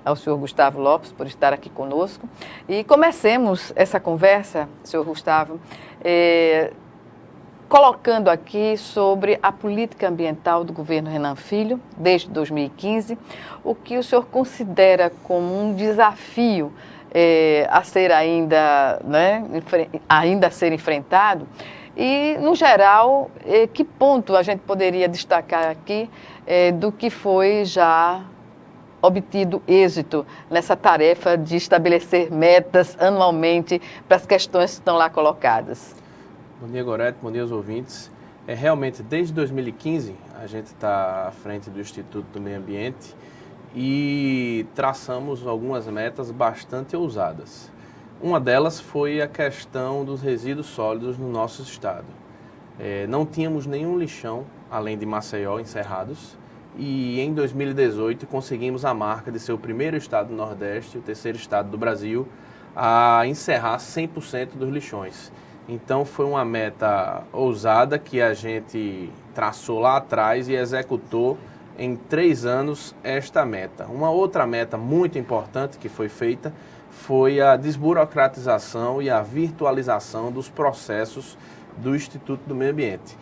ao senhor Gustavo Lopes por estar aqui conosco. E comecemos essa conversa, senhor Gustavo, colocando aqui sobre a política ambiental do governo Renan Filho, desde 2015, o que o senhor considera como um desafio a ser ainda a ser enfrentado, e, no geral, que ponto a gente poderia destacar aqui do que foi já obtido êxito nessa tarefa de estabelecer metas anualmente para as questões que estão lá colocadas? Bom dia, Gorete, bom dia aos ouvintes. Realmente, desde 2015, a gente está à frente do Instituto do Meio Ambiente e traçamos algumas metas bastante ousadas. Uma delas foi a questão dos resíduos sólidos no nosso estado. Não tínhamos nenhum lixão, além de Maceió, encerrados, e em 2018 conseguimos a marca de ser o primeiro estado do Nordeste, o terceiro estado do Brasil, a encerrar 100% dos lixões. Então foi uma meta ousada que a gente traçou lá atrás e executou em 3 anos esta meta. Uma outra meta muito importante que foi feita foi a desburocratização e a virtualização dos processos do Instituto do Meio Ambiente.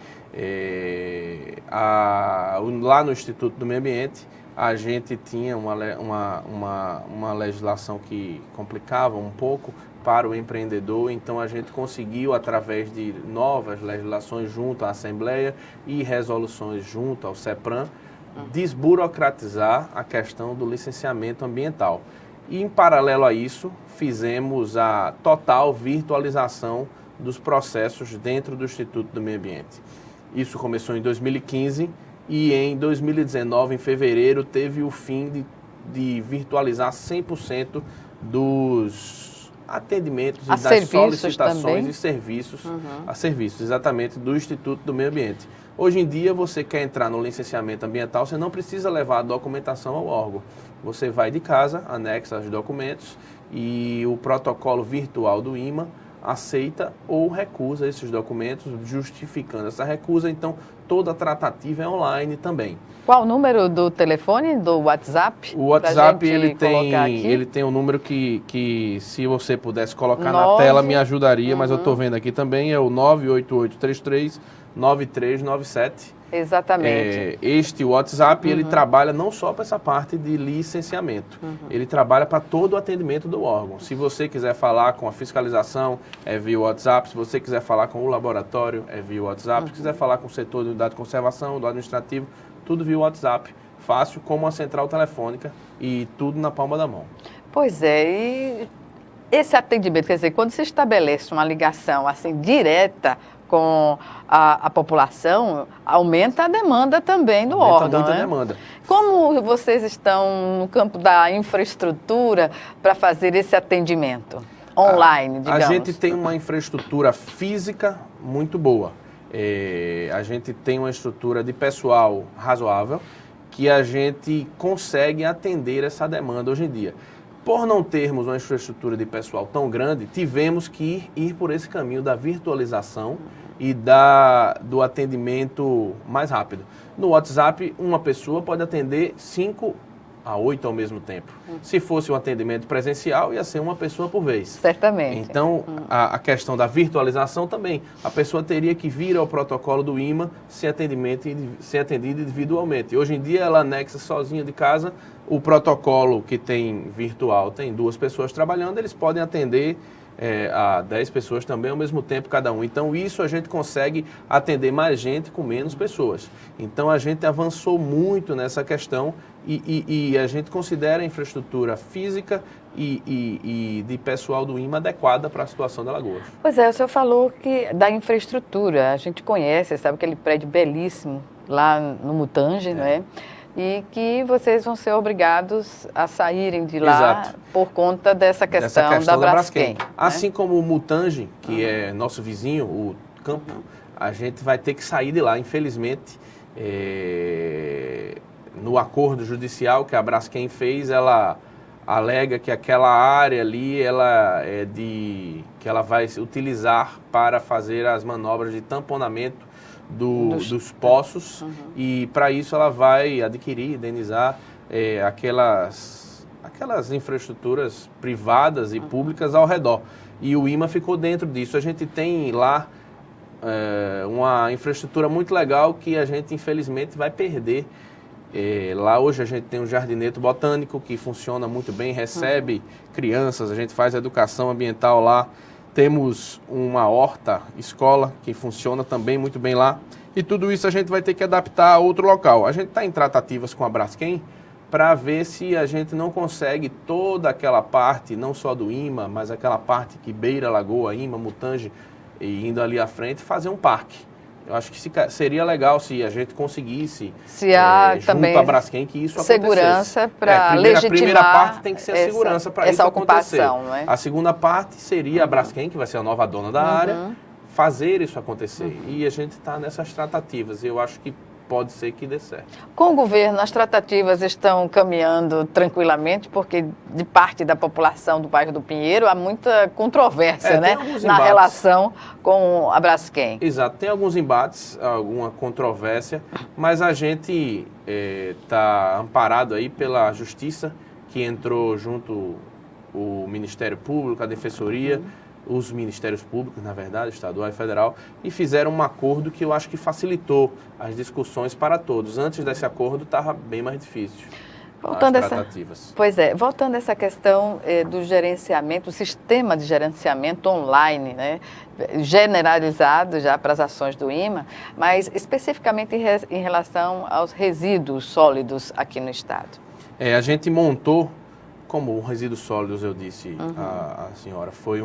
Lá no Instituto do Meio Ambiente, a gente tinha uma legislação que complicava um pouco para o empreendedor, então a gente conseguiu, através de novas legislações junto à Assembleia e resoluções junto ao CEPRAM, desburocratizar a questão do licenciamento ambiental. E, em paralelo a isso, fizemos a total virtualização dos processos dentro do Instituto do Meio Ambiente. Isso começou em 2015 e em 2019, em fevereiro, teve o fim de virtualizar 100% dos atendimentos e das solicitações também. E serviços, a serviços, exatamente, do Instituto do Meio Ambiente. Hoje em dia, você quer entrar no licenciamento ambiental, você não precisa levar a documentação ao órgão. Você vai de casa, anexa os documentos e o protocolo virtual do IMA aceita ou recusa esses documentos, justificando essa recusa. Então, toda a tratativa é online também. Qual o número do telefone, do WhatsApp? O WhatsApp, ele tem um número que se você pudesse colocar na tela, me ajudaria, mas eu estou vendo aqui também, é o 988339397. Exatamente. Este WhatsApp, ele trabalha não só para essa parte de licenciamento, ele trabalha para todo o atendimento do órgão. Se você quiser falar com a fiscalização, é via WhatsApp. Se você quiser falar com o laboratório, é via WhatsApp. Se quiser falar com o setor de unidade de conservação, do administrativo, tudo via WhatsApp. Fácil como a central telefônica e tudo na palma da mão. Pois é, e esse atendimento, quer dizer, quando se estabelece uma ligação assim direta com a população, aumenta a demanda também do órgão. Aumenta muita demanda. Como vocês estão no campo da infraestrutura para fazer esse atendimento online, digamos? A gente tem uma infraestrutura física muito boa. A gente tem uma estrutura de pessoal razoável que a gente consegue atender essa demanda hoje em dia. Por não termos uma infraestrutura de pessoal tão grande, tivemos que ir por esse caminho da virtualização e do atendimento mais rápido. No WhatsApp, uma pessoa pode atender 5 a 8 ao mesmo tempo. Se fosse um atendimento presencial, ia ser uma pessoa por vez. Certamente. Então, a questão da virtualização também. A pessoa teria que vir ao protocolo do IMA ser atendida individualmente. Hoje em dia, ela anexa sozinha de casa. O protocolo que tem virtual tem 2 pessoas trabalhando, eles podem atender a 10 pessoas também ao mesmo tempo cada um. Então, isso a gente consegue atender mais gente com menos pessoas. Então, a gente avançou muito nessa questão e a gente considera a infraestrutura física e de pessoal do IMA adequada para a situação da Lagoas. Pois é, o senhor falou da infraestrutura. A gente conhece, sabe, aquele prédio belíssimo lá no Mutange, não é? E que vocês vão ser obrigados a saírem de lá. Exato. Por conta dessa questão da Braskem. Né? Assim como o Mutange, que é nosso vizinho, o campo, a gente vai ter que sair de lá, infelizmente. No acordo judicial que a Braskem fez, ela alega que aquela área ali que ela vai utilizar para fazer as manobras de tamponamento dos poços, e para isso ela vai adquirir, indenizar aquelas aquelas infraestruturas privadas e públicas ao redor. E o IMA ficou dentro disso. A gente tem lá uma infraestrutura muito legal que a gente, infelizmente, vai perder. Lá hoje a gente tem um jardineto botânico que funciona muito bem, recebe crianças, a gente faz educação ambiental lá. Temos uma horta escola que funciona também muito bem lá. E tudo isso a gente vai ter que adaptar a outro local. A gente está em tratativas com a Braskem para ver se a gente não consegue toda aquela parte, não só do IMA, mas aquela parte que beira a Lagoa, IMA, Mutange, e indo ali à frente, fazer um parque. Eu acho que seria legal se a gente conseguisse, também junto à Braskem, que isso segurança para legitimar. A primeira parte tem que ser a segurança para isso acontecer. Não é? A segunda parte seria a Braskem, que vai ser a nova dona da área, fazer isso acontecer. E a gente está nessas tratativas. Eu acho que pode ser que dê certo. Com o governo, as tratativas estão caminhando tranquilamente, porque de parte da população do bairro do Pinheiro há muita controvérsia, né, na relação com a Braskem. Exato, tem alguns embates, alguma controvérsia, mas a gente está amparado aí pela Justiça, que entrou junto o Ministério Público, a Defensoria, os Ministérios Públicos, na verdade, estadual e federal, e fizeram um acordo que eu acho que facilitou as discussões para todos. Antes desse acordo estava bem mais difícil. Voltando voltando a essa questão do gerenciamento, o sistema de gerenciamento online, né, generalizado já para as ações do IMA, mas especificamente em relação aos resíduos sólidos aqui no estado. A gente montou, como resíduos sólidos, eu disse à senhora, foi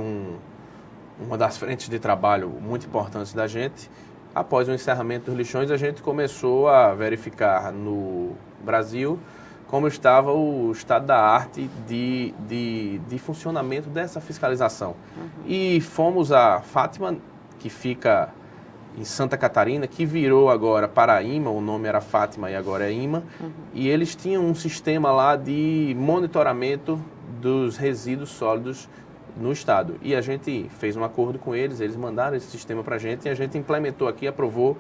uma das frentes de trabalho muito importantes da gente. Após o encerramento dos lixões, a gente começou a verificar no Brasil como estava o estado da arte de funcionamento dessa fiscalização. E fomos a Fátima, que fica em Santa Catarina, que virou agora para a IMA, o nome era Fátima e agora é IMA, e eles tinham um sistema lá de monitoramento dos resíduos sólidos no estado. E a gente fez um acordo com eles, eles mandaram esse sistema para a gente e a gente implementou aqui, aprovou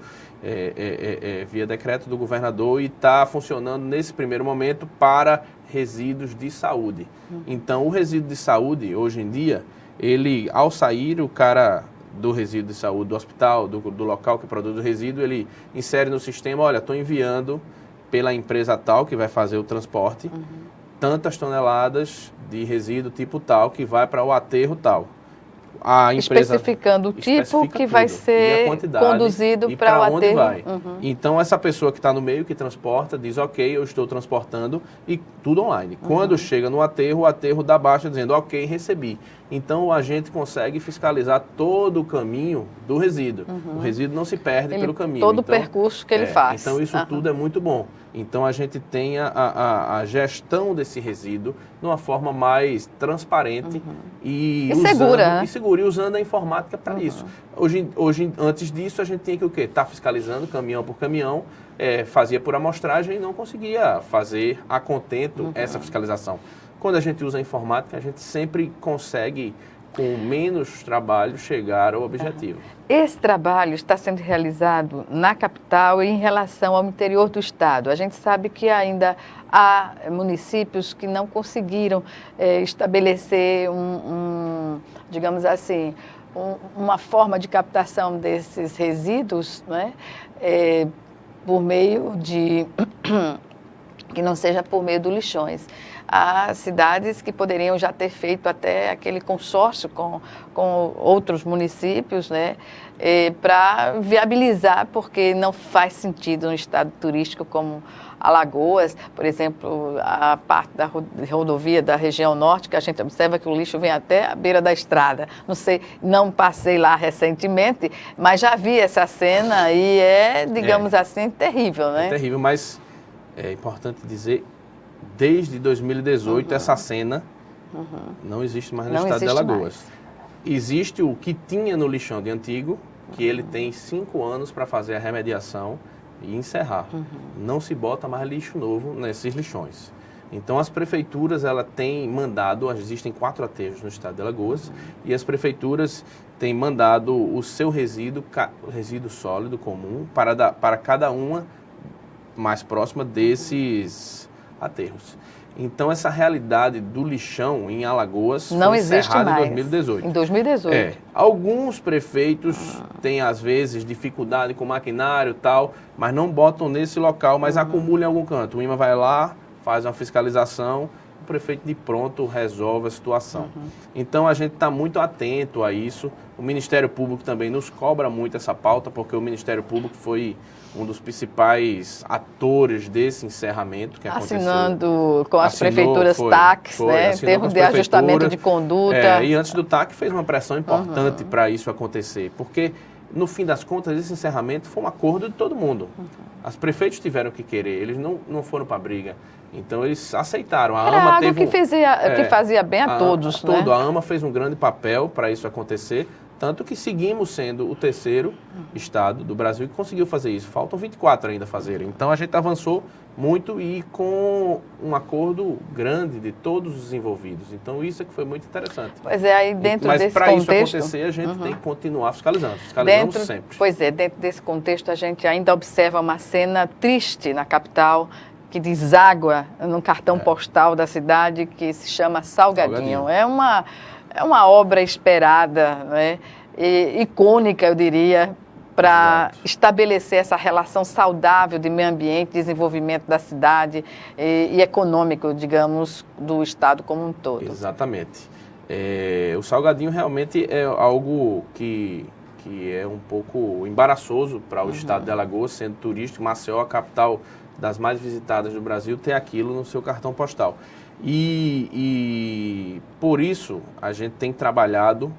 via decreto do governador e está funcionando nesse primeiro momento para resíduos de saúde. Então, o resíduo de saúde, hoje em dia, ele, ao sair, o cara do resíduo de saúde do hospital, do local que produz o resíduo, ele insere no sistema, olha, estou enviando pela empresa tal, que vai fazer o transporte, tantas toneladas de resíduo tipo tal, que vai para o aterro tal. A empresa especificando o tipo que vai ser conduzido para o aterro. Vai. Então, essa pessoa que está no meio, que transporta, diz, ok, eu estou transportando, e tudo online. Quando chega no aterro, o aterro dá baixa dizendo, ok, recebi. Então, a gente consegue fiscalizar todo o caminho do resíduo. O resíduo não se perde pelo caminho. Todo o percurso que ele faz. Então, isso tudo é muito bom. Então, a gente tem a gestão desse resíduo de uma forma mais transparente e segura. E usando a informática para isso. Hoje, antes disso, a gente tinha que o quê? Estar fiscalizando caminhão por caminhão, fazia por amostragem e não conseguia fazer a contento essa fiscalização. Quando a gente usa a informática, a gente sempre consegue, com menos trabalho, chegar ao objetivo. Esse trabalho está sendo realizado na capital e em relação ao interior do estado. A gente sabe que ainda há municípios que não conseguiram estabelecer digamos assim, uma forma de captação desses resíduos, né, por meio de que não seja por meio do lixões. Há cidades que poderiam já ter feito até aquele consórcio com outros municípios, né, para viabilizar, porque não faz sentido no estado turístico como Alagoas, por exemplo, a parte da rodovia da região norte, que a gente observa que o lixo vem até a beira da estrada. Não sei, não passei lá recentemente, mas já vi essa cena e digamos assim, terrível, né? É terrível, mas é importante dizer, desde 2018, essa cena não existe mais no estado de Alagoas. Existe o que tinha no lixão de antigo, que ele tem 5 anos para fazer a remediação e encerrar. Não se bota mais lixo novo nesses lixões. Então, as prefeituras têm mandado, existem 4 aterros no estado de Alagoas, e as prefeituras têm mandado o seu resíduo sólido comum para cada uma mais próxima desses aterros. Então, essa realidade do lixão em Alagoas não foi existe encerrada mais. em 2018. Em 2018. Alguns prefeitos têm, às vezes, dificuldade com maquinário e tal, mas não botam nesse local, mas acumulam em algum canto. O IMA vai lá, faz uma fiscalização, o prefeito de pronto resolve a situação. Então, a gente está muito atento a isso. O Ministério Público também nos cobra muito essa pauta, porque o Ministério Público foi um dos principais atores desse encerramento que aconteceu. Assinando com as prefeituras TACs, né? Termos de ajustamento de conduta. E antes do TAC fez uma pressão importante para isso acontecer, porque no fim das contas esse encerramento foi um acordo de todo mundo. As prefeitos tiveram que querer, eles não foram para a briga. Então eles aceitaram. Era AMA algo que fazia bem a todos, né? A AMA fez um grande papel para isso acontecer. Tanto que seguimos sendo o terceiro estado do Brasil que conseguiu fazer isso. Faltam 24 ainda a fazerem. Então a gente avançou muito e com um acordo grande de todos os envolvidos. Então isso é que foi muito interessante. Pois é, aí dentro desse contexto... Mas para isso acontecer, a gente tem que continuar fiscalizando. Fiscalizamos sempre. Pois é, dentro desse contexto a gente ainda observa uma cena triste na capital, que deságua num cartão postal da cidade que se chama Salgadinho. É uma obra esperada, né? E icônica, eu diria, para estabelecer essa relação saudável de meio ambiente, desenvolvimento da cidade e econômico, digamos, do estado como um todo. Exatamente. O Salgadinho realmente é algo que é um pouco embaraçoso para o estado de Alagoas, sendo turístico. Maceió, a capital das mais visitadas do Brasil, ter aquilo no seu cartão postal. E por isso a gente tem trabalhado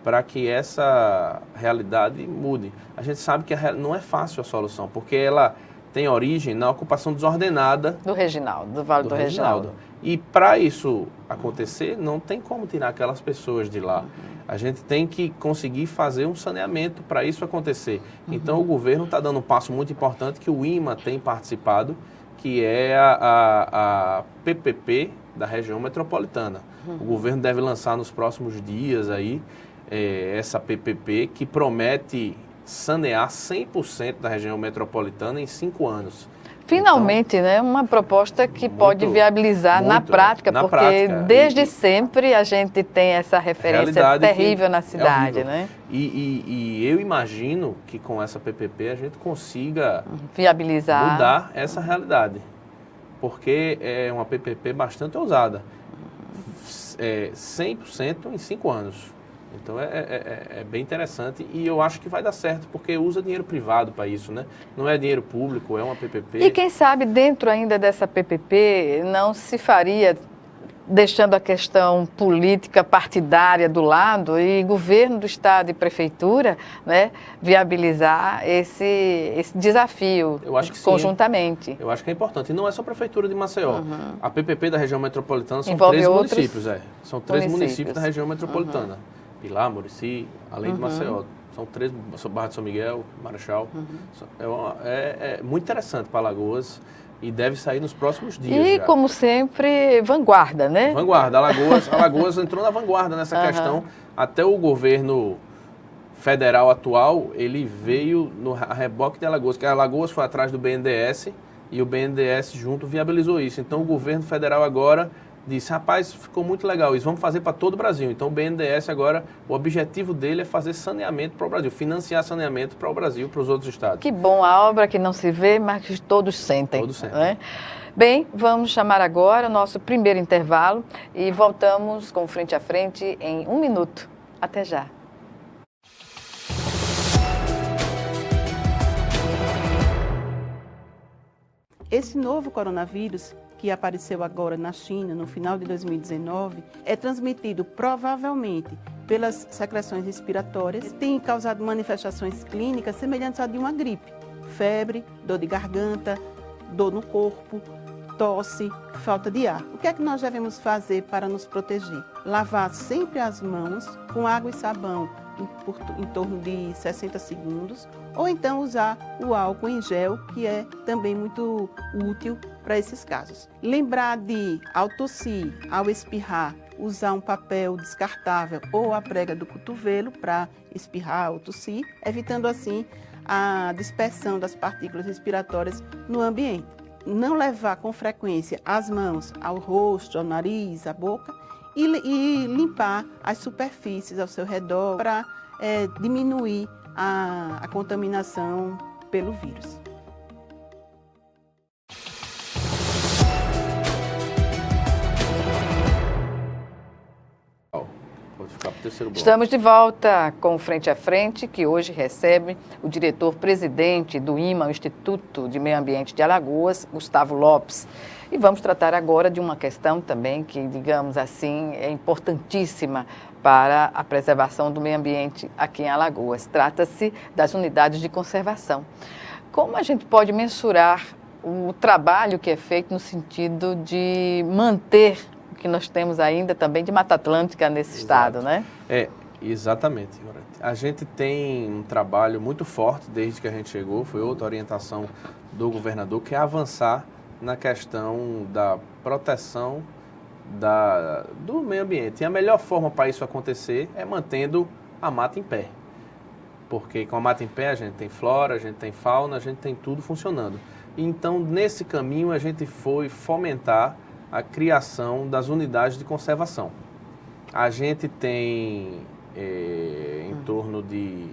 para que essa realidade mude. A gente sabe que não é fácil a solução, porque ela tem origem na ocupação desordenada do Reginaldo, do Vale do Reginaldo. E para isso acontecer, não tem como tirar aquelas pessoas de lá. A gente tem que conseguir fazer um saneamento para isso acontecer. Então o governo está dando um passo muito importante que o IMA tem participado, que é a PPP da região metropolitana. O governo deve lançar nos próximos dias aí essa PPP que promete sanear 100% da região metropolitana em 5 anos. Finalmente, então, né? Uma proposta que pode viabilizar na prática, porque desde sempre a gente tem essa referência terrível na cidade, né? E eu imagino que com essa PPP a gente consiga viabilizar, mudar essa realidade, porque é uma PPP bastante ousada, 100% em 5 anos. Então é bem interessante e eu acho que vai dar certo, porque usa dinheiro privado para isso, né? Não é dinheiro público, é uma PPP. E quem sabe dentro ainda dessa PPP não se faria, deixando a questão política partidária do lado, e governo do estado e prefeitura, né, viabilizar esse desafio conjuntamente. Eu acho que é importante. E não é só a prefeitura de Maceió. A PPP da região metropolitana são envolve 13 municípios. São 13 municípios da região metropolitana. Pilar, Murici, além de Maceió. São 3, Barra de São Miguel, Marechal. É muito interessante para Alagoas e deve sair nos próximos dias. E, como sempre, vanguarda, né? Vanguarda. Alagoas entrou na vanguarda nessa questão. Até o governo federal atual, ele veio no reboque de Alagoas, que a Alagoas foi atrás do BNDES e o BNDES junto viabilizou isso. Então, o governo federal agora disse, rapaz, ficou muito legal isso, vamos fazer para todo o Brasil. Então o BNDES agora, o objetivo dele é fazer saneamento para o Brasil, financiar saneamento para o Brasil, para os outros estados. Que bom, a obra que não se vê, mas que todos sentem. Todos sentem. Né? Bem, vamos chamar agora o nosso primeiro intervalo e voltamos com Frente a Frente em 1 minuto. Até já. Esse novo coronavírus, que apareceu agora na China, no final de 2019, é transmitido provavelmente pelas secreções respiratórias, tem causado manifestações clínicas semelhantes à de uma gripe, febre, dor de garganta, dor no corpo, tosse, falta de ar. O que é que nós devemos fazer para nos proteger? Lavar sempre as mãos com água e sabão em torno de 60 segundos, ou então usar o álcool em gel, que é também muito útil para esses casos. Lembrar de, ao tossir, ao espirrar, usar um papel descartável ou a prega do cotovelo para espirrar ou tossir, evitando assim a dispersão das partículas respiratórias no ambiente. não levar com frequência as mãos ao rosto, ao nariz, à boca e limpar as superfícies ao seu redor para diminuir a contaminação pelo vírus. Estamos de volta com o Frente a Frente, que hoje recebe o diretor-presidente do IMA, o Instituto de Meio Ambiente de Alagoas, Gustavo Lopes. E vamos tratar agora de uma questão também que, digamos assim, é importantíssima para a preservação do meio ambiente aqui em Alagoas. Trata-se das unidades de conservação. Como a gente pode mensurar o trabalho que é feito no sentido de manter que nós temos ainda também de Mata Atlântica nesse estado, né? Exatamente. A gente tem um trabalho muito forte desde que a gente chegou, foi outra orientação do governador, que é avançar na questão da proteção do meio ambiente. E a melhor forma para isso acontecer é mantendo a mata em pé. Porque com a mata em pé a gente tem flora, a gente tem fauna, a gente tem tudo funcionando. Então, nesse caminho, a gente foi fomentar a criação das unidades de conservação. A gente tem em torno de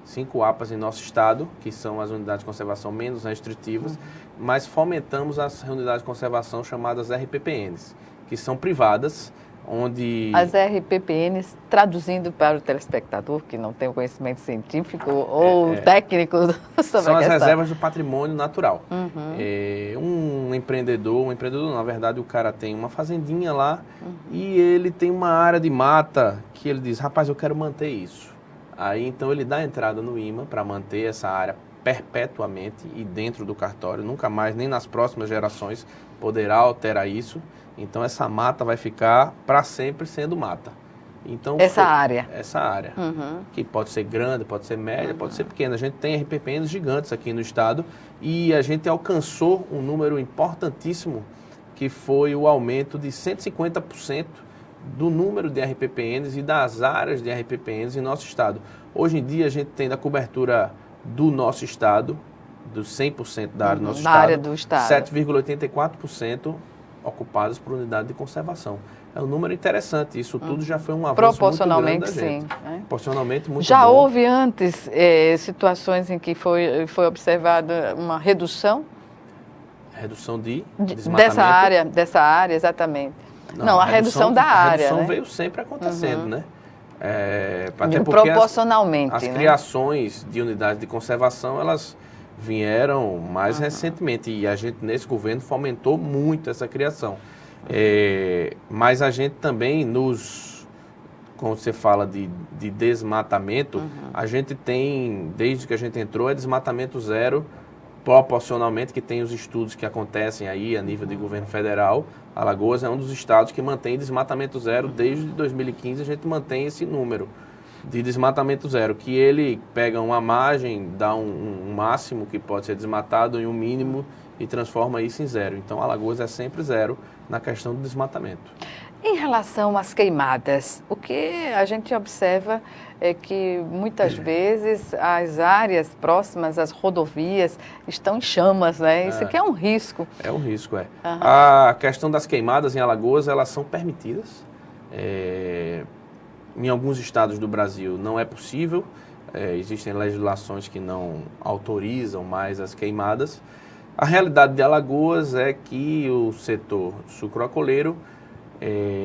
5 APAs em nosso estado, que são as unidades de conservação menos restritivas, mas fomentamos as unidades de conservação chamadas RPPNs, que são privadas, onde... As RPPNs, traduzindo para o telespectador, que não tem o conhecimento científico ou técnico sobre a questão. São as reservas do patrimônio natural. Um empreendedor, na verdade, o cara tem uma fazendinha lá e ele tem uma área de mata que ele diz, rapaz, eu quero manter isso. Aí, então, ele dá entrada no IMA para manter essa área perpetuamente e dentro do cartório, nunca mais, nem nas próximas gerações, poderá alterar isso. Então, essa mata vai ficar para sempre sendo mata. Então, essa área, que pode ser grande, pode ser média, pode ser pequena. A gente tem RPPNs gigantes aqui no estado e a gente alcançou um número importantíssimo, que foi o aumento de 150% do número de RPPNs e das áreas de RPPNs em nosso estado. Hoje em dia, a gente tem da cobertura do nosso estado, dos 100% da área do nosso estado, área do estado, 7,84% ocupadas por unidade de conservação. É um número interessante, isso tudo já foi um avanço proporcionalmente muito grande da gente. Sim. Proporcionalmente muito já bom. Houve antes situações em que foi observada uma redução? Redução de desmatamento? Dessa área, exatamente. Não, a redução da área. A redução veio sempre acontecendo, né? Até porque proporcionalmente. As criações de unidades de conservação, elas vieram mais recentemente e a gente, nesse governo, fomentou muito essa criação. Mas a gente também quando você fala de desmatamento, a gente tem, desde que a gente entrou, é desmatamento zero, proporcionalmente, que tem os estudos que acontecem aí a nível de governo federal. Alagoas é um dos estados que mantém desmatamento zero. Desde 2015 a gente mantém esse número de desmatamento zero, que ele pega uma margem, dá um máximo que pode ser desmatado em um mínimo e transforma isso em zero. Então, Alagoas é sempre zero na questão do desmatamento. Em relação às queimadas, o que a gente observa é que muitas vezes as áreas próximas às rodovias estão em chamas, né? Isso aqui é um risco. É um risco, A questão das queimadas em Alagoas, elas são permitidas. Em alguns estados do Brasil não é possível, existem legislações que não autorizam mais as queimadas. A realidade de Alagoas é que o setor sucroalcooleiro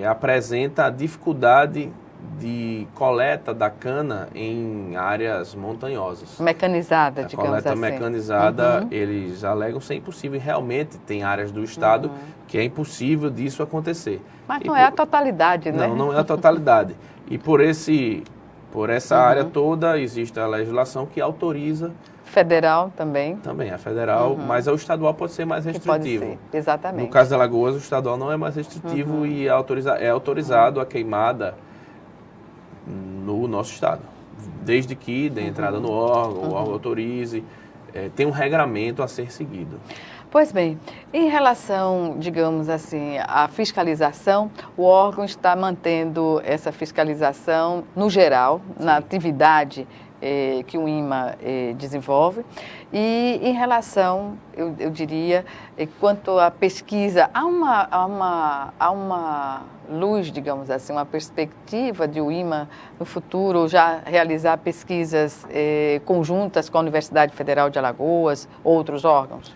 apresenta a dificuldade de coleta da cana em áreas montanhosas. Mecanizada, digamos assim. A coleta mecanizada, eles alegam ser impossível, e realmente tem áreas do estado que é impossível disso acontecer. Mas não é a totalidade, né? Não é a totalidade. E por essa área toda existe a legislação que autoriza. Federal também. Também, a federal, mas o estadual pode ser mais restritivo. Pode ser, exatamente. No caso de Alagoas, o estadual não é mais restritivo e é autorizado a queimada no nosso estado. Desde que dê entrada no órgão, o órgão autorize, tem um regramento a ser seguido. Pois bem, em relação, digamos assim, à fiscalização, o órgão está mantendo essa fiscalização, no geral, na atividade que o INMA desenvolve. E em relação, eu diria, quanto à pesquisa, há uma luz, digamos assim, uma perspectiva de o INMA no futuro já realizar pesquisas conjuntas com a Universidade Federal de Alagoas, outros órgãos?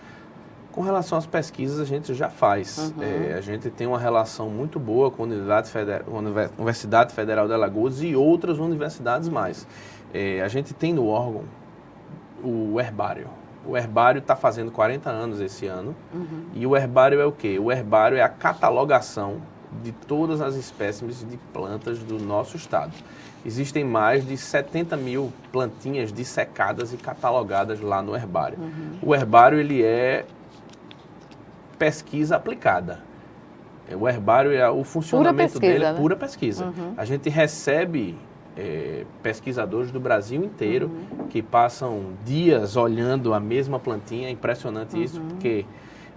Com relação às pesquisas, a gente já faz. A gente tem uma relação muito boa com a Universidade Federal de Alagoas e outras universidades mais. A gente tem no órgão o herbário. O herbário está fazendo 40 anos esse ano. E o herbário é o quê? O herbário é a catalogação de todas as espécies de plantas do nosso estado. Existem mais de 70 mil plantinhas dissecadas e catalogadas lá no herbário. O herbário, ele é pesquisa aplicada. O herbário, o funcionamento dele é pura pesquisa. A gente recebe pesquisadores do Brasil inteiro que passam dias olhando a mesma plantinha. É impressionante isso, porque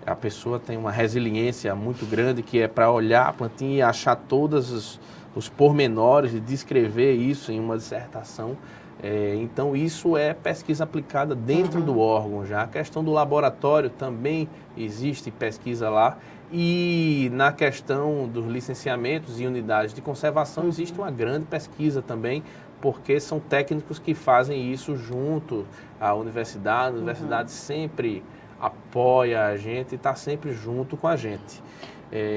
a pessoa tem uma resiliência muito grande, que é para olhar a plantinha e achar todos os pormenores e descrever isso em uma dissertação. Então, isso é pesquisa aplicada dentro do órgão já. A questão do laboratório também existe pesquisa lá. E na questão dos licenciamentos e unidades de conservação existe uma grande pesquisa também, porque são técnicos que fazem isso junto à universidade. A universidade sempre apoia a gente e está sempre junto com a gente.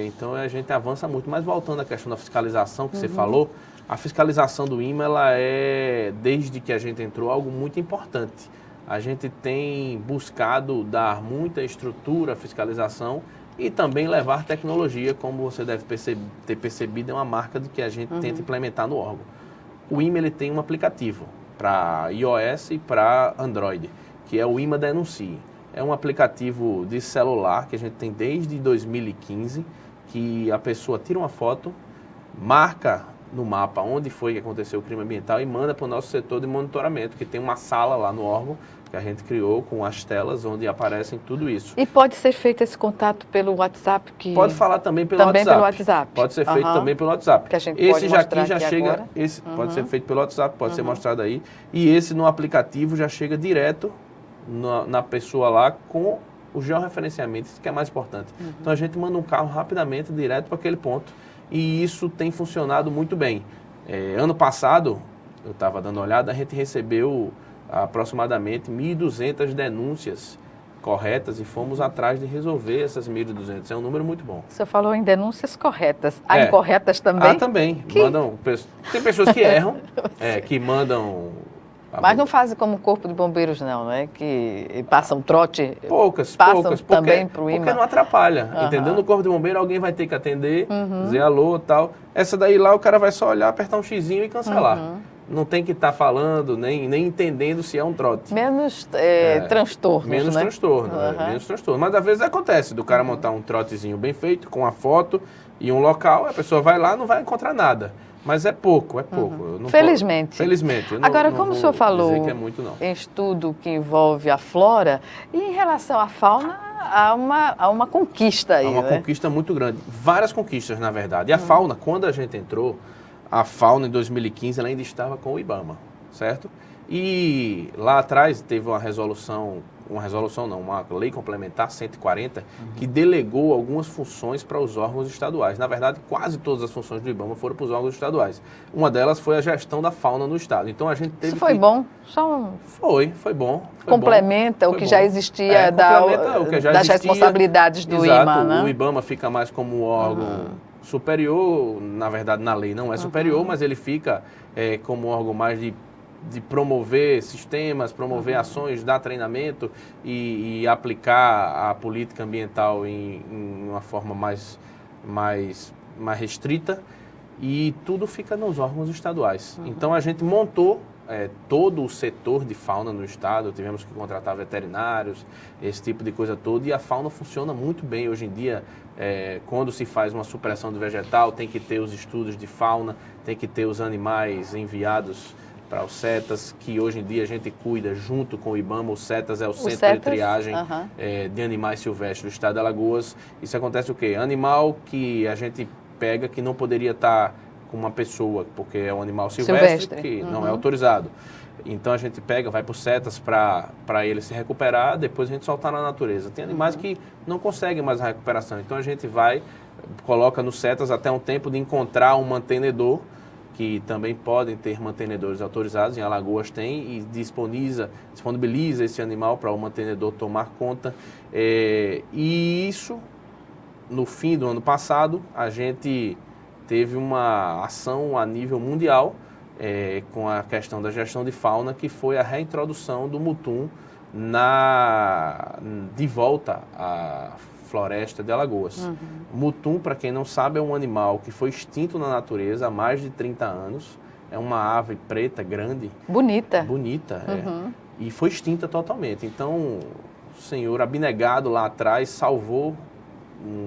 Então, a gente avança muito. Mas voltando à questão da fiscalização que você falou, a fiscalização do INMA, ela é, desde que a gente entrou, algo muito importante. A gente tem buscado dar muita estrutura à fiscalização e também levar tecnologia, como você deve ter percebido, é uma marca de que a gente tenta implementar no órgão. O INMA, ele tem um aplicativo para iOS e para Android, que é o INMA Denuncie. É um aplicativo de celular que a gente tem desde 2015, que a pessoa tira uma foto, marca no mapa onde foi que aconteceu o crime ambiental e manda para o nosso setor de monitoramento, que tem uma sala lá no órgão que a gente criou com as telas onde aparecem tudo isso. E pode ser feito esse contato pelo WhatsApp? Pode falar também pelo WhatsApp. Pode ser feito também pelo WhatsApp. Que a gente esse pode já aqui já aqui chega, agora. esse pode ser feito pelo WhatsApp, pode ser mostrado aí. E esse no aplicativo já chega direto na pessoa lá com o georreferenciamento, isso que é mais importante. Então a gente manda um carro rapidamente direto para aquele ponto. E isso tem funcionado muito bem. Ano passado, eu estava dando uma olhada, a gente recebeu aproximadamente 1.200 denúncias corretas e fomos atrás de resolver essas 1.200. É um número muito bom. Você falou em denúncias corretas. Há incorretas também? Também. Tem pessoas que erram, que mandam... Mas não fazem como o Corpo de Bombeiros, não é? Que passam trote. Poucas, também para o INMA. Porque não atrapalha, entendeu? No Corpo de Bombeiro alguém vai ter que atender, dizer alô e tal. Essa daí lá o cara vai só olhar, apertar um xizinho e cancelar. Não tem que estar falando, nem entendendo se é um trote. Menos transtorno. Menos transtorno, menos transtorno. Mas às vezes acontece do cara montar um trotezinho bem feito, com a foto e um local, a pessoa vai lá e não vai encontrar nada. Mas é pouco. Felizmente. Felizmente. Agora, como o senhor falou que é muito, não. em estudo que envolve a flora, e em relação à fauna, há uma conquista aí, Há uma conquista muito grande. Várias conquistas, na verdade. E a fauna, quando a gente entrou, a fauna em 2015, ela ainda estava com o IBAMA, certo? E lá atrás teve uma lei complementar 140, que delegou algumas funções para os órgãos estaduais. Na verdade, quase todas as funções do IBAMA foram para os órgãos estaduais. Uma delas foi a gestão da fauna no estado. Então a gente teve Isso foi bom? Foi bom. Complementa o que já existia das responsabilidades do IBAMA, né? O IBAMA fica mais como um órgão superior, na verdade na lei não é superior, mas ele fica como um órgão mais de promover sistemas, promover ações, dar treinamento e aplicar a política ambiental em uma forma mais restrita, e tudo fica nos órgãos estaduais. Então a gente montou todo o setor de fauna no estado, tivemos que contratar veterinários, esse tipo de coisa toda, e a fauna funciona muito bem hoje em dia. Quando se faz uma supressão do vegetal, tem que ter os estudos de fauna, tem que ter os animais enviados para os CETAS, que hoje em dia a gente cuida junto com o IBAMA. O CETAS é o Centro de Triagem de Animais Silvestres do estado de Alagoas. Isso acontece o quê? Animal que a gente pega que não poderia estar com uma pessoa, porque é um animal silvestre. Que não é autorizado. Então a gente pega, vai por setas para ele se recuperar, depois a gente soltar na natureza. Tem animais que não conseguem mais a recuperação, então a gente vai, coloca nos setas até um tempo de encontrar um mantenedor, que também podem ter mantenedores autorizados, em Alagoas tem, e disponibiliza esse animal para o mantenedor tomar conta. E isso, no fim do ano passado, a gente teve uma ação a nível mundial com a questão da gestão de fauna, que foi a reintrodução do mutum de volta à floresta de Alagoas. Mutum, para quem não sabe, é um animal que foi extinto na natureza há mais de 30 anos. É uma ave preta, grande. Bonita. Bonita, E foi extinta totalmente. Então, o senhor abnegado lá atrás salvou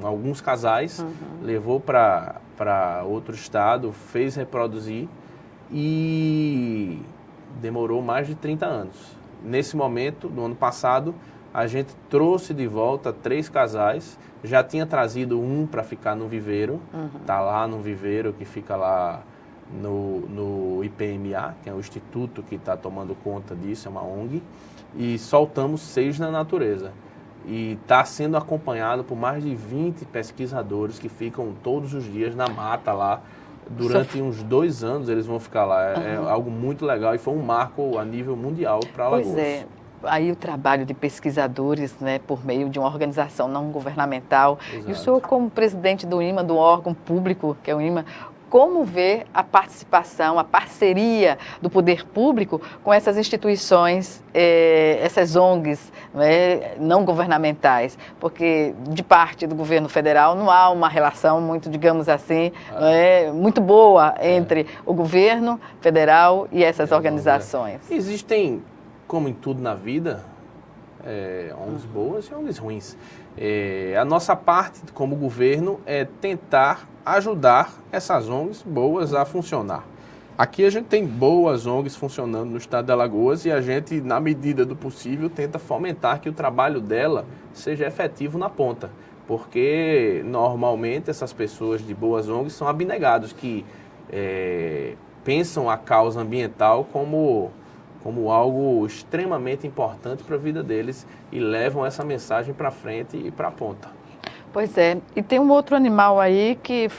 alguns casais, levou para outro estado, fez reproduzir e demorou mais de 30 anos. Nesse momento, no ano passado, a gente trouxe de volta 3 casais, já tinha trazido um para ficar no viveiro, está lá no viveiro que fica lá no IPMA, que é o instituto que está tomando conta disso, é uma ONG, e soltamos 6 na natureza. E está sendo acompanhado por mais de 20 pesquisadores que ficam todos os dias na mata lá. Durante uns 2 anos eles vão ficar lá. É algo muito legal e foi um marco a nível mundial para Alagoas. Pois é. Aí o trabalho de pesquisadores, né, por meio de uma organização não governamental. Exato. E o senhor, como presidente do IMA, do órgão público, que é o IMA, como vê a participação, a parceria do poder público com essas instituições, essas ONGs, né, não governamentais? Porque de parte do governo federal não há uma relação muito, digamos assim, muito boa entre o governo federal e essas organizações. Existem, como em tudo na vida, ONGs boas e ONGs ruins. A nossa parte como governo é tentar ajudar essas ONGs boas a funcionar. Aqui a gente tem boas ONGs funcionando no estado de Alagoas e a gente, na medida do possível, tenta fomentar que o trabalho dela seja efetivo na ponta. Porque, normalmente, essas pessoas de boas ONGs são abnegados, que pensam a causa ambiental como algo extremamente importante para a vida deles e levam essa mensagem para frente e para a ponta. Pois é, e tem um outro animal aí que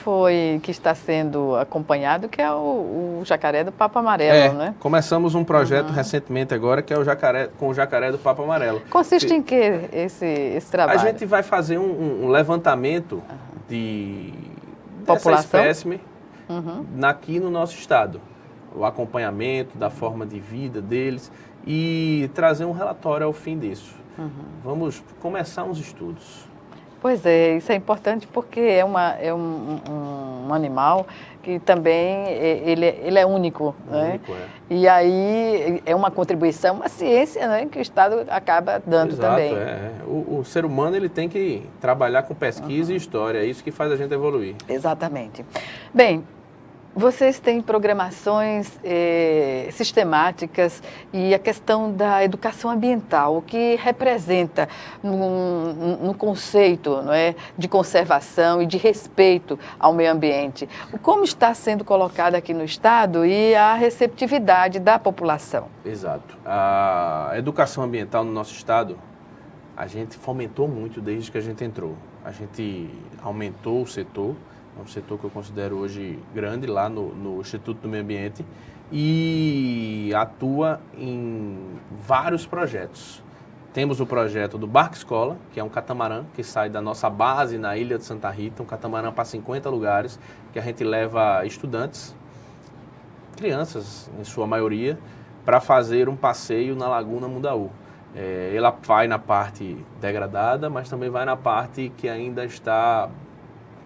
está sendo acompanhado, que é o jacaré do Papo Amarelo, né? Começamos um projeto recentemente agora, que é o jacaré do Papo Amarelo. Consiste em que esse trabalho? A gente vai fazer um levantamento dessa espécime aqui no nosso estado. O acompanhamento da forma de vida deles e trazer um relatório ao fim disso. Vamos começar uns estudos. Pois é, isso é importante porque é um animal que também ele é único, né? E aí é uma contribuição, uma ciência, né, que o Estado acaba dando também. O ser humano ele tem que trabalhar com pesquisa e história, é isso que faz a gente evoluir. Exatamente. Bem, vocês têm programações sistemáticas e a questão da educação ambiental, o que representa no conceito, não é, de conservação e de respeito ao meio ambiente. Como está sendo colocado aqui no Estado e a receptividade da população? Exato. A educação ambiental no nosso Estado, a gente fomentou muito desde que a gente entrou. A gente aumentou o setor. É um setor que eu considero hoje grande lá no Instituto do Meio Ambiente e atua em vários projetos. Temos o projeto do Barco Escola, que é um catamarã que sai da nossa base na Ilha de Santa Rita, um catamarã para 50 lugares, que a gente leva estudantes, crianças em sua maioria, para fazer um passeio na Laguna Mundaú. Ela vai na parte degradada, mas também vai na parte que ainda está,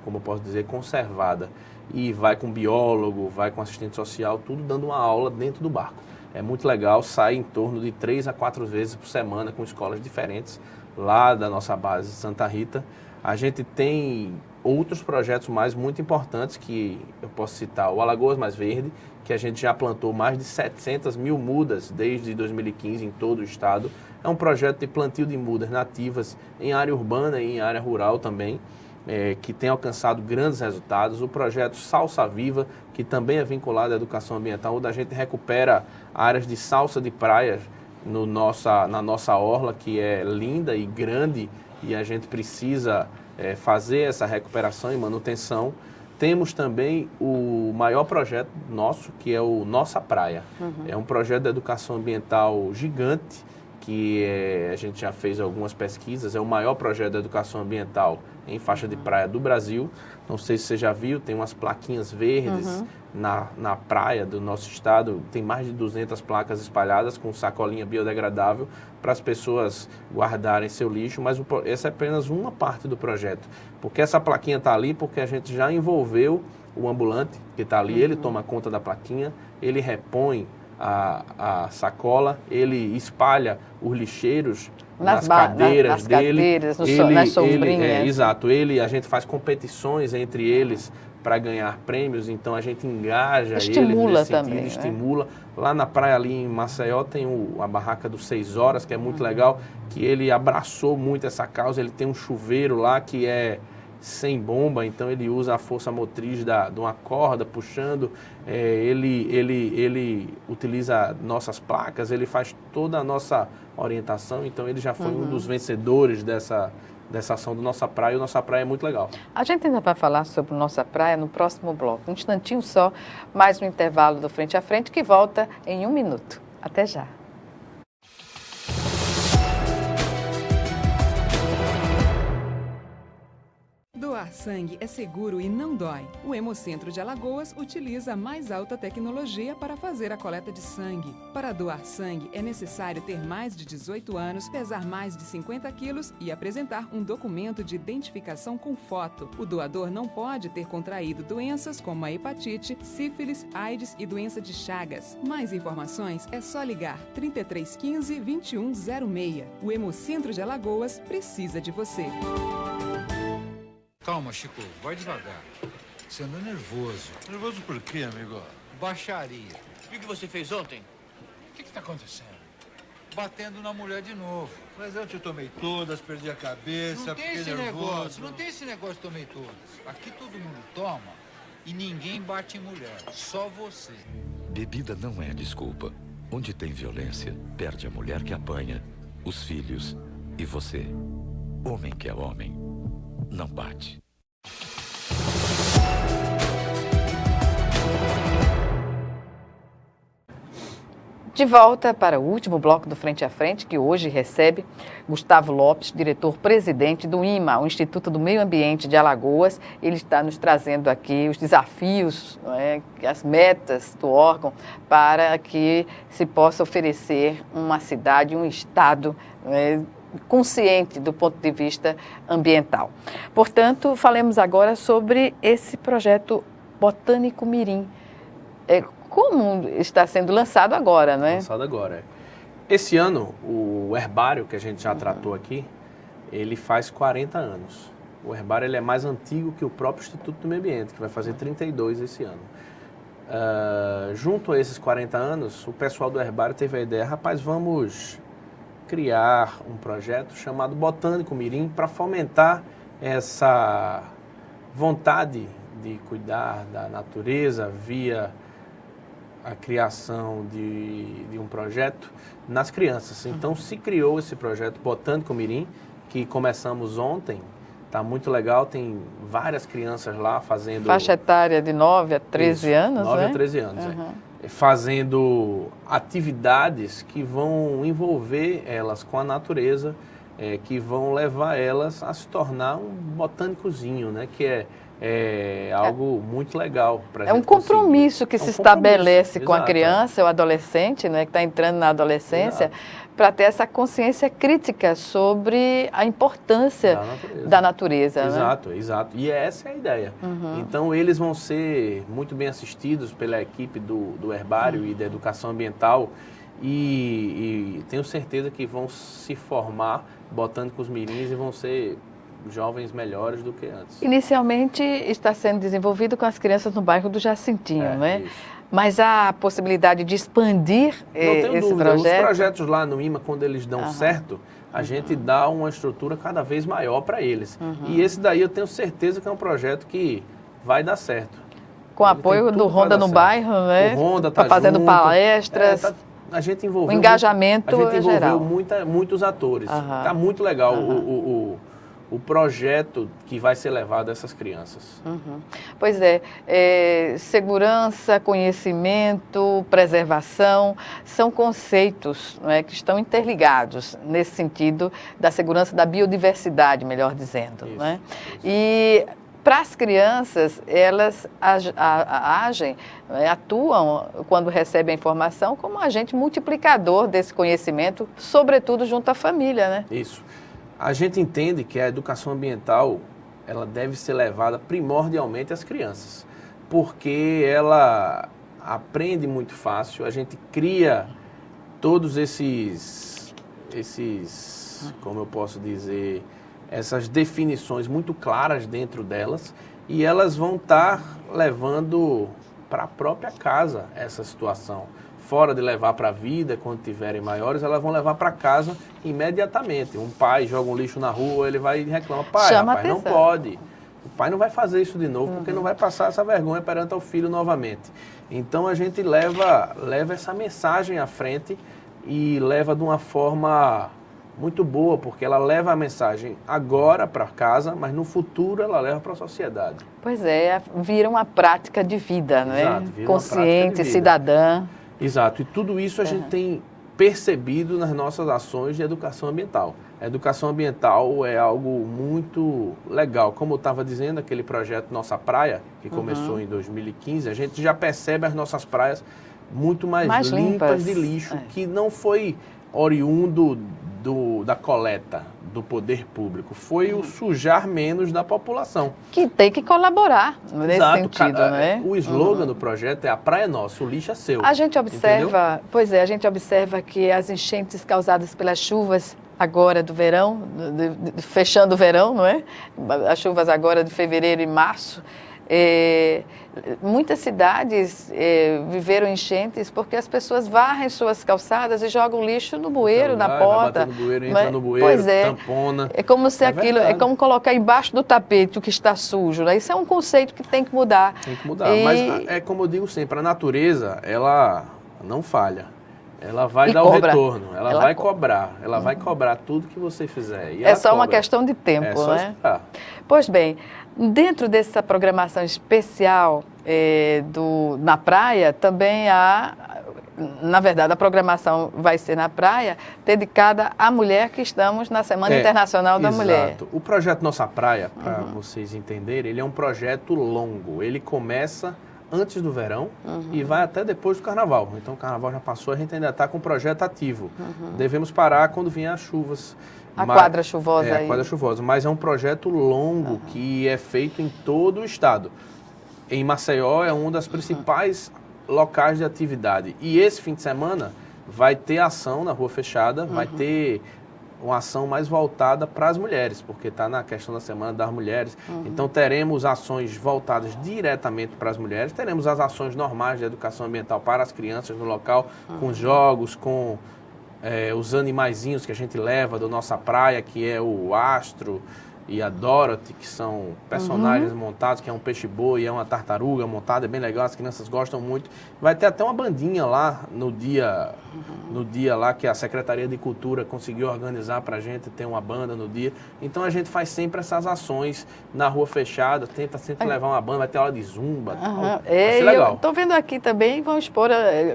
como eu posso dizer, conservada. E vai com biólogo, vai com assistente social, tudo dando uma aula dentro do barco. É muito legal, sai em torno de 3 a 4 vezes por semana com escolas diferentes lá da nossa base de Santa Rita. A gente tem outros projetos mais muito importantes que eu posso citar. O Alagoas Mais Verde, que a gente já plantou mais de 700 mil mudas desde 2015 em todo o estado. É um projeto de plantio de mudas nativas em área urbana e em área rural também. que tem alcançado grandes resultados. O projeto Salsa Viva, que também é vinculado à educação ambiental, onde a gente recupera áreas de salsa de praia na nossa orla, que é linda e grande, e a gente precisa fazer essa recuperação e manutenção. Temos também o maior projeto nosso, que é o Nossa Praia. É um projeto de educação ambiental gigante, que a gente já fez algumas pesquisas, é o maior projeto de educação ambiental em faixa de praia do Brasil. Não sei se você já viu, tem umas plaquinhas verdes na praia do nosso estado, tem mais de 200 placas espalhadas com sacolinha biodegradável para as pessoas guardarem seu lixo, mas essa é apenas uma parte do projeto, porque essa plaquinha está ali porque a gente já envolveu o ambulante que está ali, ele toma conta da plaquinha, ele repõe a sacola, ele espalha os lixeiros nas cadeiras dele, nas sombrinhas. Exato, a gente faz competições entre eles para ganhar prêmios, então a gente engaja ele nesse sentido, estimula. Lá na praia ali em Maceió tem a barraca do 6 horas, que é muito legal, que ele abraçou muito essa causa, ele tem um chuveiro lá que é sem bomba, então ele usa a força motriz de uma corda puxando, ele utiliza nossas placas, ele faz toda a nossa orientação, então ele já foi um dos vencedores dessa ação do Nossa Praia, e o Nossa Praia é muito legal. A gente ainda vai falar sobre Nossa Praia no próximo bloco. Um instantinho só, mais um intervalo do Frente a Frente, que volta em 1 minuto. Até já. Doar sangue é seguro e não dói. O Hemocentro de Alagoas utiliza a mais alta tecnologia para fazer a coleta de sangue. Para doar sangue, é necessário ter mais de 18 anos, pesar mais de 50 quilos e apresentar um documento de identificação com foto. O doador não pode ter contraído doenças como a hepatite, sífilis, AIDS e doença de Chagas. Mais informações é só ligar 3315 2106. O Hemocentro de Alagoas precisa de você. Calma, Chico, vai devagar. Você anda nervoso. Nervoso por quê, amigo? Baixaria. O que você fez ontem? O que tá acontecendo? Batendo na mulher de novo. Mas eu te tomei todas, perdi a cabeça, Não tem fiquei esse nervoso. negócio, não tem esse negócio tomei todas. Aqui todo mundo toma e ninguém bate em mulher, só você. Bebida não é desculpa. Onde tem violência, perde a mulher que apanha, os filhos e você. Homem que é homem, não bate. De volta para o último bloco do Frente a Frente, que hoje recebe Gustavo Lopes, diretor-presidente do IMA, o Instituto do Meio Ambiente de Alagoas. Ele está nos trazendo aqui os desafios, as metas do órgão para que se possa oferecer uma cidade, um estado consciente do ponto de vista ambiental. Portanto, falemos agora sobre esse projeto Botânico Mirim. Como está sendo lançado agora, não é? Lançado agora. Esse ano, o herbário que a gente já tratou aqui, ele faz 40 anos. O herbário ele é mais antigo que o próprio Instituto do Meio Ambiente, que vai fazer 32 esse ano. Junto a esses 40 anos, o pessoal do herbário teve a ideia, rapaz, vamos criar um projeto chamado Botânico Mirim para fomentar essa vontade de cuidar da natureza via a criação de um projeto nas crianças. Então se criou esse projeto Botânico Mirim, que começamos ontem, está muito legal, tem várias crianças lá fazendo... Faixa etária de 9 a 13 anos, 9 né? a 13 anos, fazendo atividades que vão envolver elas com a natureza, que vão levar elas a se tornar um botânicozinho, né? Que é algo muito legal para a gente. É um compromisso que se estabelece com a exato, criança, o adolescente, né, que está entrando na adolescência, para ter essa consciência crítica sobre a importância da natureza. Exato, né? Exato. E essa é a ideia. Então, eles vão ser muito bem assistidos pela equipe do herbário e da educação ambiental e tenho certeza que vão se formar botânicos mirins e vão ser jovens melhores do que antes. Inicialmente está sendo desenvolvido com as crianças no bairro do Jacintinho, né? Isso. Mas há a possibilidade de expandir Não tenho esse dúvida. projeto? Os projetos lá no IMA, quando eles dão certo, a gente dá uma estrutura cada vez maior para eles. E esse daí eu tenho certeza que é um projeto que vai dar certo. Com o apoio do Ronda no Bairro, né? O Ronda tá fazendo junto. palestras. A gente envolveu O engajamento a gente geral. envolveu muitos atores. Tá muito legal o projeto que vai ser levado a essas crianças. Pois é, segurança, conhecimento, preservação, são conceitos, não é, que estão interligados nesse sentido da segurança da biodiversidade, melhor dizendo. Isso, Não é? isso. E para as crianças, elas agem, atuam, quando recebem a informação, como agente multiplicador desse conhecimento, sobretudo junto à família, né? Isso. A gente entende que a educação ambiental, ela deve ser levada primordialmente às crianças, porque ela aprende muito fácil, a gente cria todos esses, como eu posso dizer, essas definições muito claras dentro delas, e elas vão estar levando para a própria casa essa situação. Fora de levar para a vida, quando tiverem maiores, elas vão levar para casa imediatamente. Um pai joga um lixo na rua, ele vai e reclama, pai, rapaz, não pode. O pai não vai fazer isso de novo, porque não vai passar essa vergonha perante o filho novamente. Então a gente leva essa mensagem à frente e leva de uma forma muito boa, porque ela leva a mensagem agora para casa, mas no futuro ela leva para a sociedade. Pois é, vira uma prática de vida, não é? Exato, vira uma consciente, prática de vida. cidadã. Exato, e tudo isso a gente tem percebido nas nossas ações de educação ambiental. A educação ambiental é algo muito legal. Como eu estava dizendo, aquele projeto Nossa Praia, que começou em 2015, a gente já percebe as nossas praias muito mais limpas de lixo, que não foi oriundo da coleta do poder público, foi o sujar menos da população. Que tem que colaborar nesse sentido, né? O slogan do projeto é a praia é nossa, o lixo é seu. A gente observa, entendeu? pois é, a gente observa que as enchentes causadas pelas chuvas agora do verão, fechando o verão, não é? As chuvas agora de fevereiro e março, muitas cidades viveram enchentes porque as pessoas varrem suas calçadas e jogam lixo no bueiro, na porta. Vai no bueiro, entra no bueiro, pois é, tampona. É como se aquilo, é como colocar embaixo do tapete o que está sujo, né? Isso é um conceito que tem que mudar. Tem que mudar, mas é como eu digo sempre, a natureza, ela não falha. Ela vai dar o retorno, ela vai cobrar, ela vai cobrar tudo que você fizer. E é só uma questão de tempo, é só né? esperar. Pois bem, dentro dessa programação especial na praia, também há, na verdade, a programação vai ser na praia, dedicada à mulher, que estamos na Semana Internacional da Mulher. Exato. O projeto Nossa Praia, para vocês entenderem, ele é um projeto longo. Ele começa antes do verão e vai até depois do carnaval. Então o carnaval já passou, a gente ainda está com o projeto ativo. Devemos parar quando vier as chuvas. A quadra chuvosa aí. A quadra chuvosa, mas é um projeto longo que é feito em todo o estado. Em Maceió é um dos principais locais de atividade. E esse fim de semana vai ter ação na Rua Fechada, vai ter uma ação mais voltada para as mulheres, porque está na questão da Semana das Mulheres. Então teremos ações voltadas diretamente para as mulheres, teremos as ações normais de educação ambiental para as crianças no local, com jogos, com os animaizinhos que a gente leva da nossa praia, que é o Astro e a Dorothy, que são personagens montados, que é um peixe-boi e é uma tartaruga montada, é bem legal, as crianças gostam muito. Vai ter até uma bandinha lá no dia lá que a Secretaria de Cultura conseguiu organizar para a gente ter uma banda no dia. Então a gente faz sempre essas ações na Rua Fechada, tenta sempre levar uma banda, vai ter aula de zumba, tal. Vai ser legal. Estou vendo aqui também, vão expor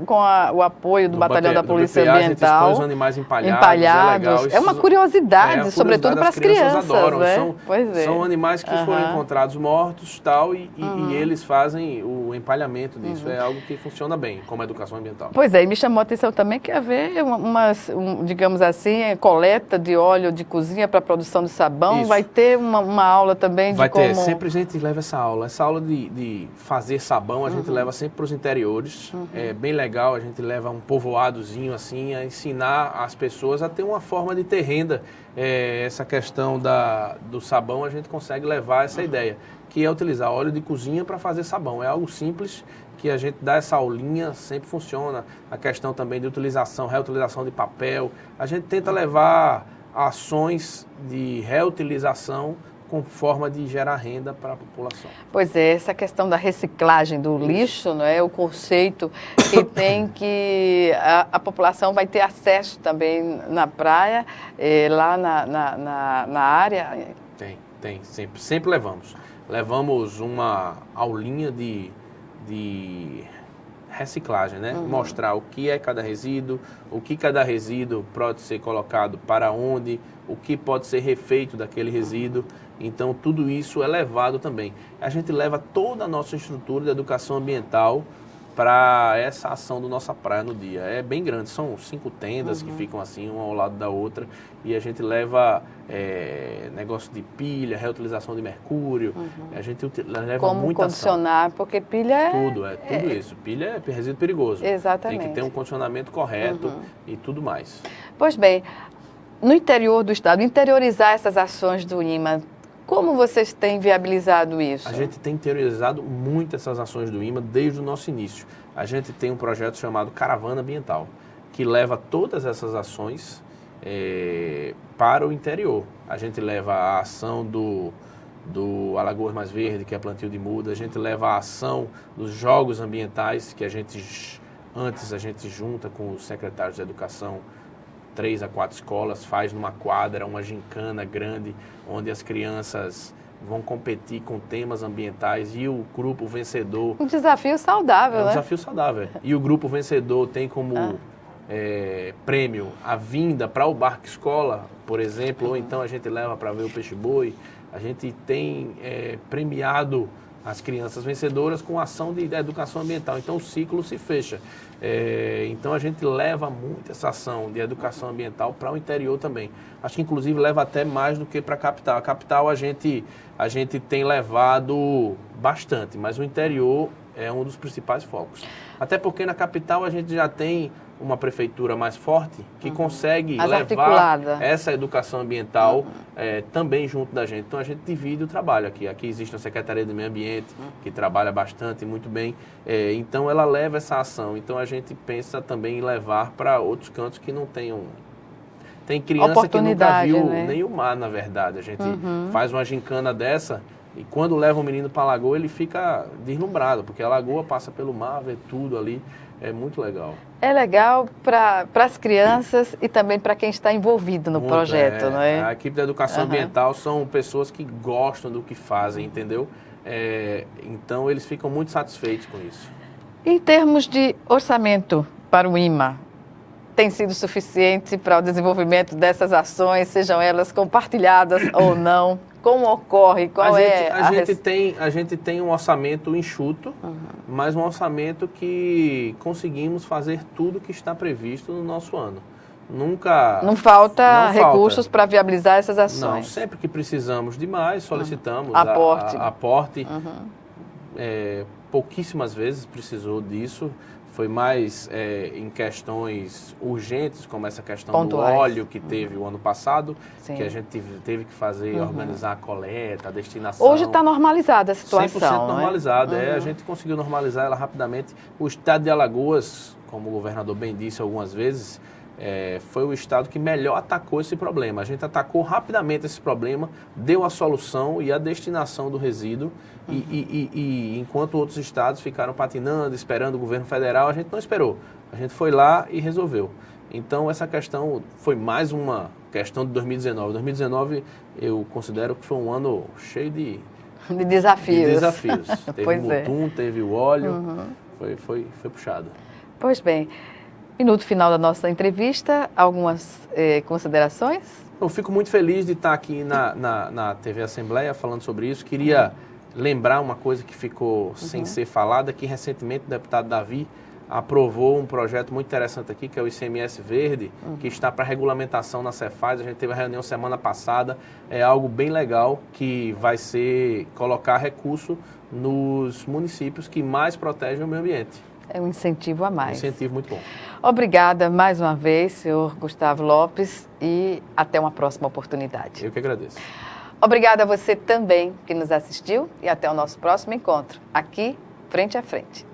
com o apoio do Batalhão da Polícia BPA, Ambiental. A gente expõe os animais empalhados. É uma curiosidade, sobretudo para as crianças, adoram, né? São animais que foram encontrados mortos, tal, e eles fazem o empalhamento disso. É algo que funciona bem, como educação ambiental. Pois é, e me chamou a atenção também que haver digamos assim, coleta de óleo de cozinha para a produção de sabão. Isso. Vai ter uma aula também de como... Sempre a gente leva essa aula. Essa aula de fazer sabão, a gente leva sempre para os interiores. É bem legal, a gente leva um povoadozinho assim, a ensinar as pessoas a ter uma forma de ter renda. Essa questão do sabão, a gente consegue levar essa ideia, que é utilizar óleo de cozinha para fazer sabão. É algo simples, que a gente dá essa aulinha, sempre funciona. A questão também de utilização, reutilização de papel. A gente tenta levar ações de reutilização com forma de gerar renda para a população. Pois é, essa questão da reciclagem do lixo, não é o conceito que tem que a população vai ter acesso também na praia, lá na área. Tem, sempre levamos. Levamos uma aulinha de reciclagem, né? Mostrar o que é cada resíduo, o que cada resíduo pode ser colocado para onde, o que pode ser refeito daquele resíduo. Então, tudo isso é levado também. A gente leva toda a nossa estrutura de educação ambiental para essa ação do Nossa Praia no dia. É bem grande, são 5 tendas que ficam assim, uma ao lado da outra, e a gente leva negócio de pilha, reutilização de mercúrio, a gente leva como muita condicionar, ação. Porque pilha é... Tudo isso. Pilha é resíduo perigoso. Exatamente. Tem que ter um condicionamento correto e tudo mais. Pois bem, no interior do estado, interiorizar essas ações do IMA, como vocês têm viabilizado isso? A gente tem interiorizado muito essas ações do IMA desde o nosso início. A gente tem um projeto chamado Caravana Ambiental, que leva todas essas ações para o interior. A gente leva a ação do Alagoas Mais Verde, que é plantio de muda. A gente leva a ação dos jogos ambientais, que antes a gente junta com os secretários de educação, 3 a 4 escolas, faz numa quadra, uma gincana grande, onde as crianças vão competir com temas ambientais e o grupo vencedor... Um desafio saudável, né? É um desafio saudável. E o grupo vencedor tem como prêmio a vinda para o Barco Escola, por exemplo, ou então a gente leva para ver o peixe-boi. A gente tem premiado as crianças vencedoras com ação de educação ambiental. Então o ciclo se fecha. Então a gente leva muito essa ação de educação ambiental para o interior também. Acho que inclusive leva até mais do que para a capital. A capital a gente tem levado bastante, mas o interior é um dos principais focos. Até porque na capital a gente já tem uma prefeitura mais forte que consegue levar essa educação ambiental também junto da gente. Então a gente divide o trabalho aqui. Aqui existe a Secretaria do Meio Ambiente, que trabalha bastante e muito bem. Então ela leva essa ação. Então a gente pensa também em levar para outros cantos que não tenham... Tem criança que nunca viu nem o mar, na verdade. A gente faz uma gincana dessa e quando leva o menino para a lagoa, ele fica deslumbrado, porque a lagoa passa pelo mar, vê tudo ali. É muito legal. É legal para as crianças e também para quem está envolvido no projeto, não é? A equipe da educação ambiental são pessoas que gostam do que fazem, entendeu? Então, eles ficam muito satisfeitos com isso. Em termos de orçamento para o IMA, tem sido suficiente para o desenvolvimento dessas ações, sejam elas compartilhadas ou não? Como ocorre? A gente tem um orçamento enxuto, mas um orçamento que conseguimos fazer tudo que está previsto no nosso ano. Não falta recursos para viabilizar essas ações? Não, sempre que precisamos de mais, solicitamos aporte. Pouquíssimas vezes precisou disso. Foi mais em questões urgentes, como essa questão pontuais. Do óleo que teve o ano passado, que a gente teve que fazer, organizar a coleta, a destinação. Hoje está normalizada a situação. 100% normalizada. A gente conseguiu normalizar ela rapidamente. O estado de Alagoas, como o governador bem disse algumas vezes, foi o estado que melhor atacou esse problema. A gente atacou rapidamente esse problema, deu a solução e a destinação do resíduo. E enquanto outros estados ficaram patinando, esperando o governo federal, a gente não esperou. A gente foi lá e resolveu. Então, essa questão foi mais uma questão de 2019. 2019, eu considero que foi um ano cheio de desafios. Teve o Mutum, teve o óleo, foi puxado. Pois bem. Minuto final da nossa entrevista, algumas considerações? Eu fico muito feliz de estar aqui na TV Assembleia falando sobre isso. Queria lembrar uma coisa que ficou sem ser falada, que recentemente o deputado Davi aprovou um projeto muito interessante aqui, que é o ICMS Verde, que está para regulamentação na Cefaz. A gente teve a reunião semana passada, é algo bem legal, que vai ser colocar recurso nos municípios que mais protegem o meio ambiente. É um incentivo a mais. Um incentivo muito bom. Obrigada mais uma vez, senhor Gustavo Lopes, e até uma próxima oportunidade. Eu que agradeço. Obrigada a você também que nos assistiu e até o nosso próximo encontro, aqui, frente a frente.